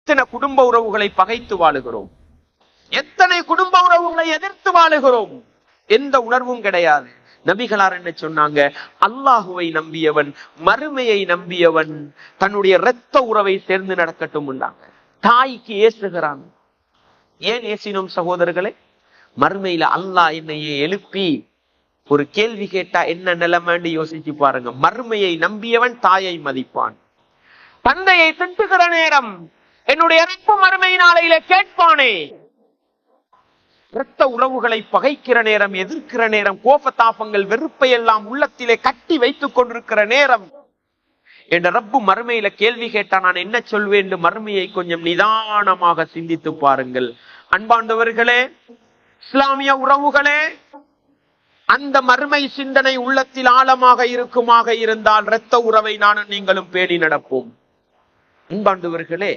எத்தனை குடும்ப உறவுகளை பகைத்து வாழுகிறோம், எத்தனை குடும்ப உறவுகளை எதிர்த்து வாழுகிறோம். எந்த உணர்வும் கிடையாது. நபிகளார் என்ன சொன்னாங்க? அல்லாஹுவை நம்பியவன், மறுமையை நம்பியவன் தன்னுடைய இரத்த உறவை சேர்ந்து நடக்கட்டும். தாய்க்கு ஏசுகிறான். ஏன் ஏசினோம் சகோதரர்களே? மறுமையில அல்லாஹ் என்னையே எழுப்பி ஒரு கேள்வி கேட்டா என்ன நிலைமைன்னு யோசிச்சு பாருங்க. மறுமையை நம்பியவன் தாயை மதிப்பான். தந்தையை திட்டுகிற நேரம் என்னுடைய இரத்த மறுமை நாளையில கேட்பானே. இரத்த உறவுகளை பகைக்கிற நேரம், எதிர்க்கிற நேரம், கோபத்தாபங்கள், வெறுப்பை எல்லாம் உள்ளத்திலே கட்டி வைத்துக் கொண்டிருக்கிற நேரம் என்ற ரப்பு மறுமையில கேள்வி கேட்டா நான் என்ன சொல்வேன்? மறுமையை கொஞ்சம் நிதானமாக சிந்தித்து பாருங்கள். அன்பாண்டவர்களே, இஸ்லாமிய உறவுகளே, அந்த மறுமை சிந்தனை உள்ளத்தில் ஆழமாக இருக்குமாக இருந்தால் இரத்த உறவை நானும் நீங்களும் பேணி நடப்போம். அன்பாண்டவர்களே,